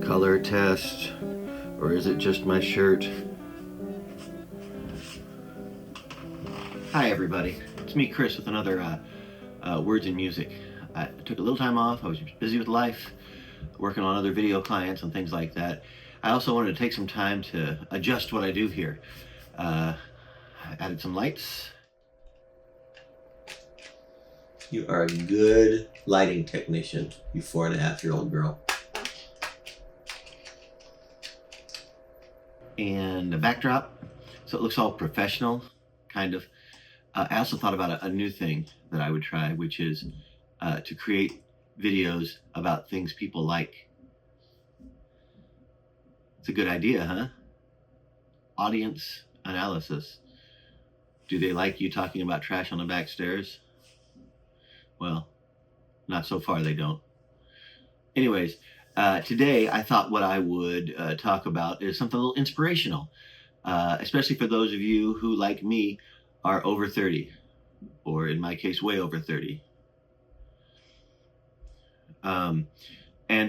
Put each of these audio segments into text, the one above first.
Color test, or is it just my shirt? Hi everybody, it's me Chris with another Words and Music. I took a little time off. I was busy with life, working on other video clients and things like that. I also wanted to take some time to adjust what I do here. I added some lights. You are a good lighting technician, you 4.5-year-old girl. And a backdrop, so it looks all professional, kind of. I also thought about a new thing that I would try, which is to create videos about things people like. It's a good idea, huh? Audience analysis. Do they like you talking about trash on the back stairs? Well, not so far they don't. Anyways, today I thought what I would talk about is something a little inspirational, especially for those of you who, like me, are over 30, or in my case, way over 30. And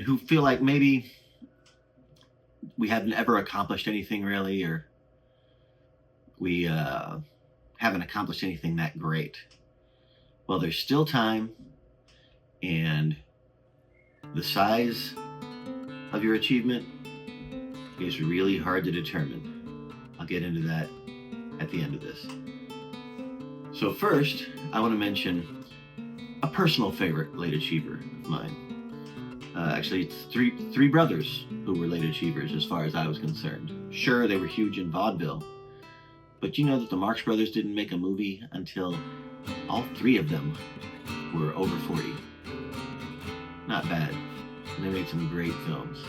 who feel like maybe we haven't ever accomplished anything really, or we haven't accomplished anything that great. Well, there's still time, and the size of your achievement is really hard to determine. I'll get into that at the end of this. So first, I want to mention a personal favorite late achiever of mine. Actually, it's three brothers who were late achievers as far as I was concerned. Sure, they were huge in vaudeville, but you know that the Marx Brothers didn't make a movie until all three of them were over 40. Not bad. And they made some great films.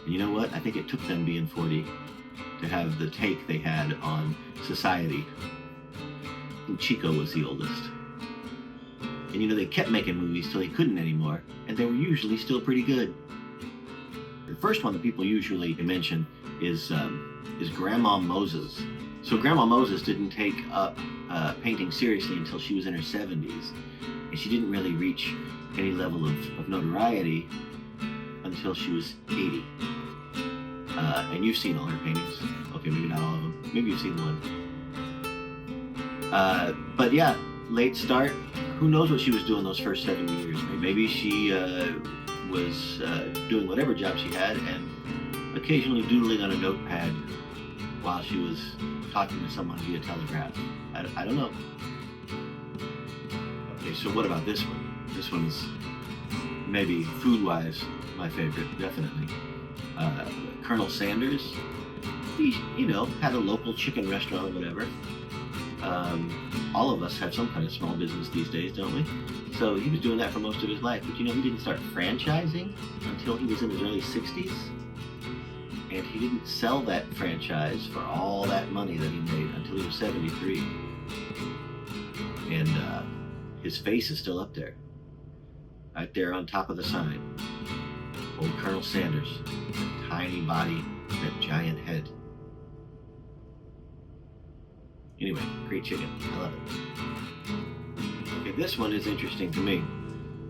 And you know what? I think it took them being 40 to have the take they had on society. And Chico was the oldest. And you know, they kept making movies till they couldn't anymore, and they were usually still pretty good. The first one that people usually mention is Grandma Moses. So Grandma Moses didn't take up painting seriously until she was in her 70s, and she didn't really reach any level of notoriety until she was 80. And you've seen all her paintings. Okay, maybe not all of them. Maybe you've seen one. But yeah, late start. Who knows what she was doing those first 7 years? Maybe she was doing whatever job she had and occasionally doodling on a notepad while she was talking to someone via telegraph. I don't know. Okay, so what about this one? This one's maybe food-wise my favorite, definitely. Colonel Sanders. He, had a local chicken restaurant or whatever. All of us have some kind of small business these days, don't we? So he was doing that for most of his life, but he didn't start franchising until he was in his early 60s. And he didn't sell that franchise for all that money that he made until he was 73. And his face is still up there. Right there on top of the sign. Old Colonel Sanders. That tiny body, that giant head. Anyway, great chicken. I love it. Okay, this one is interesting to me.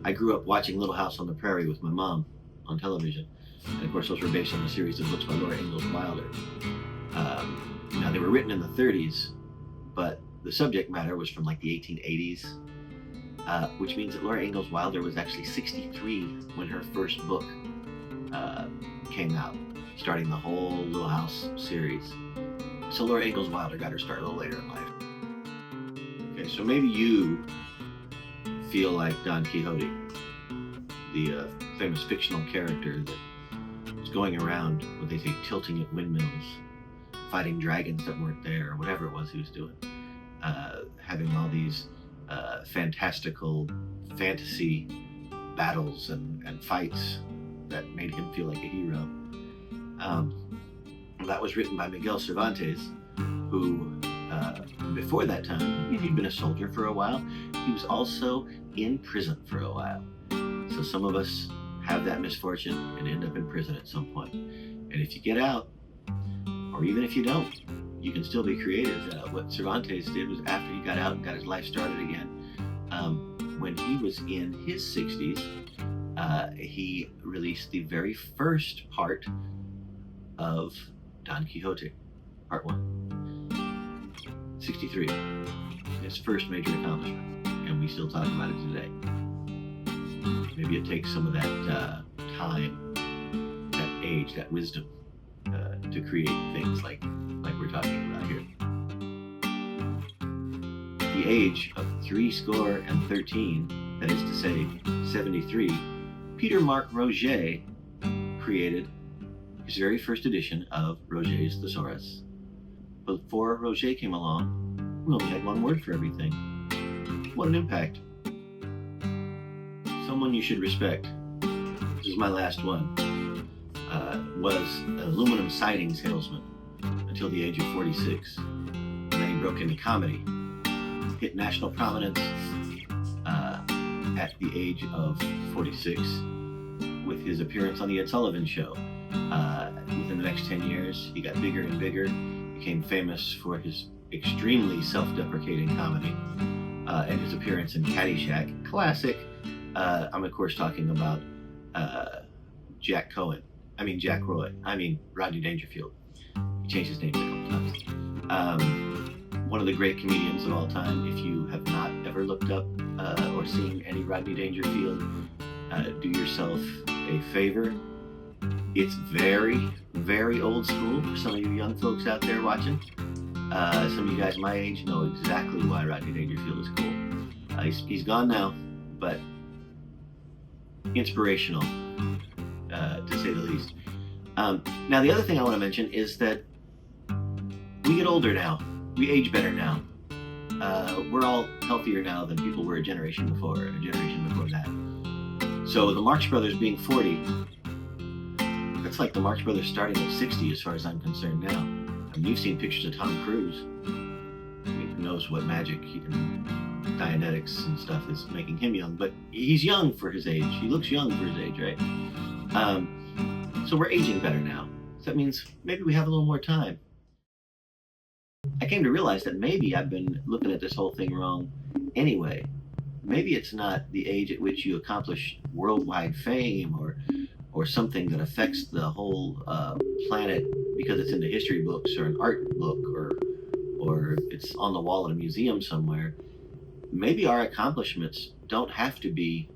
I grew up watching Little House on the Prairie with my mom on television. And of course, those were based on a series of books by Laura Ingalls Wilder. Now, they were written in the 30s, but the subject matter was from like the 1880s, which means that Laura Ingalls Wilder was actually 63 when her first book came out, starting the whole Little House series. So Laura Ingalls Wilder got her start a little later in life. Okay, so maybe you feel like Don Quixote, the famous fictional character that was going around, what they say, tilting at windmills, fighting dragons that weren't there, or whatever it was he was doing, having all these fantastical fantasy battles and fights that made him feel like a hero. That was written by Miguel Cervantes, who, before that time, he'd been a soldier for a while. He was also in prison for a while. So some of us have that misfortune and end up in prison at some point. And if you get out, or even if you don't, you can still be creative. What Cervantes did was, after he got out and got his life started again, when he was in his 60s, he released the very first part of Don Quixote, part 1. 63. His first major accomplishment, and we still talk about it today. Maybe it takes some of that time, that age, that wisdom to create things like we're talking about here. At the age of 13, that is to say 73, Peter Mark Roget created his very first edition of Roget's Thesaurus. Before Roget came along, we only had one word for everything. What an impact. Someone you should respect, this is my last one, was an aluminum siding salesman until the age of 46. And then he broke into comedy, hit national prominence at the age of 46 with his appearance on the Ed Sullivan Show. Within the next 10 years, he got bigger and bigger, became famous for his extremely self-deprecating comedy and his appearance in Caddyshack. Classic. I'm of course talking about Jack Roy. Rodney Dangerfield. He changed his name a couple times. One of the great comedians of all time. If you have not ever looked up or seen any Rodney Dangerfield, do yourself a favor. It's very, very old school for some of you young folks out there watching. Some of you guys my age know exactly why Rodney Dangerfield is cool. He's gone now, but inspirational, to say the least. Now, the other thing I want to mention is that we get older now. We age better now. We're all healthier now than people were a generation before, and a generation before that. So the Marx Brothers being 40, that's like the Marx Brothers starting at 60 as far as I'm concerned now. I mean, you've seen pictures of Tom Cruise. I mean, who knows what magic and Dianetics and stuff is making him young, but he's young for his age. He looks young for his age, right? So we're aging better now. So that means maybe we have a little more time. I came to realize that maybe I've been looking at this whole thing wrong anyway. Maybe it's not the age at which you accomplish worldwide fame or something that affects the whole planet because it's in the history books or an art book or it's on the wall at a museum somewhere. Maybe our accomplishments don't have to be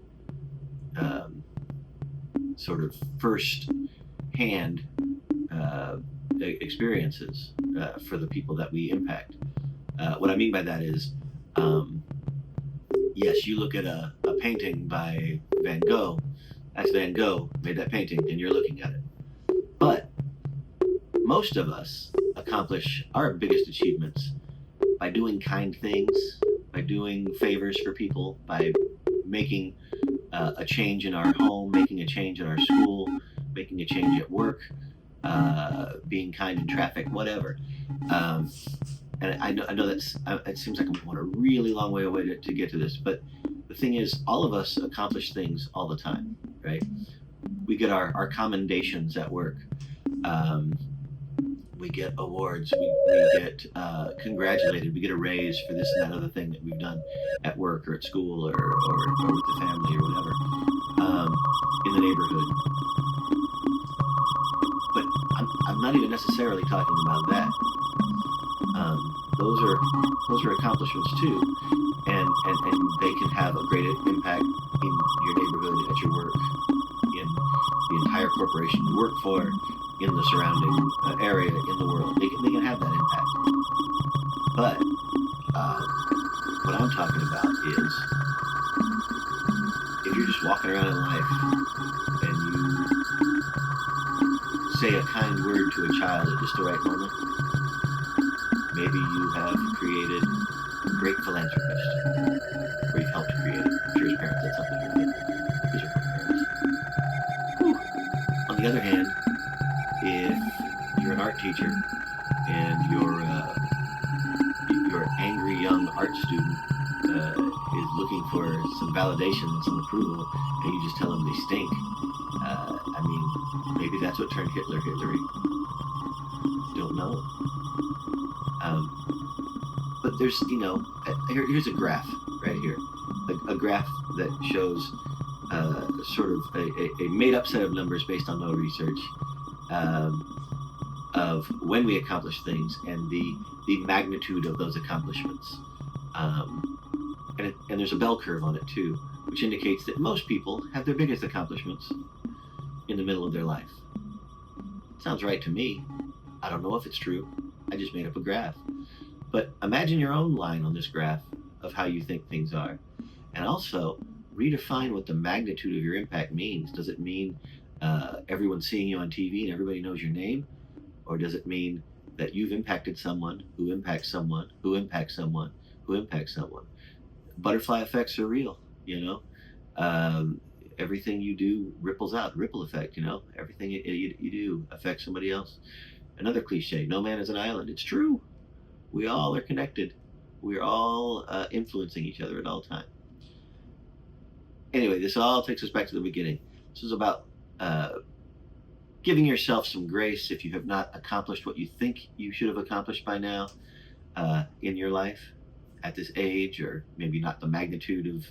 sort of first-hand experiences for the people that we impact. What I mean by that is, yes, you look at a painting by Van Gogh. That's Van Gogh made that painting, and you're looking at it. But most of us accomplish our biggest achievements by doing kind things, by doing favors for people, by making a change in our home, making a change in our school, making a change at work, being kind in traffic, whatever. And I know that's, it seems like I'm going a really long way away to get to this, but the thing is, all of us accomplish things all the time, right? We get our commendations at work. We get awards, we get congratulated, we get a raise for this and that other thing that we've done at work or at school or with the family or whatever, in the neighborhood. But I'm not even necessarily talking about that. Those are accomplishments too, and they can have a great impact in your neighborhood, at your work, in the entire corporation you work for, in the surrounding area, in the world. They can have that impact. But what I'm talking about is, if you're just walking around in life and you say a kind word to a child at just the right moment, maybe you have created a great philanthropist, or you've helped create it. I'm sure his parents did something with it. These are parents. Whew. On the other hand, if you're an art teacher and your angry young art student is looking for some validation and some approval, and you just tell them they stink, maybe that's what turned Hitler Hitlery. Don't know. But there's, here's a graph right here, a graph that shows sort of a made-up set of numbers based on no research of when we accomplish things and the magnitude of those accomplishments. And there's a bell curve on it too, which indicates that most people have their biggest accomplishments in the middle of their life. Sounds right to me. I don't know if it's true. I just made up a graph. But imagine your own line on this graph of how you think things are. And also redefine what the magnitude of your impact means. Does it mean everyone's seeing you on TV and everybody knows your name? Or does it mean that you've impacted someone who impacts someone who impacts someone who impacts someone? Butterfly effects are real, you know. Everything you do ripples out, ripple effect, you know. Everything you do affects somebody else. Another cliche, no man is an island. It's true. We all are connected. We're all influencing each other at all times. Anyway, this all takes us back to the beginning. This is about giving yourself some grace if you have not accomplished what you think you should have accomplished by now in your life at this age, or maybe not the magnitude of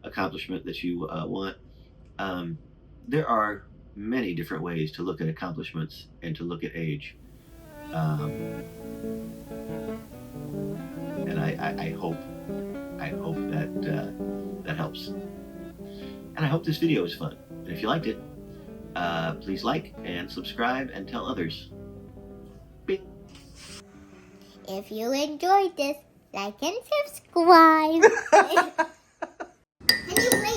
accomplishment that you want. There are many different ways to look at accomplishments and to look at age. And I hope that that helps. And I hope this video was fun. And if you liked it, please like and subscribe and tell others. Bing. If you enjoyed this, like and subscribe.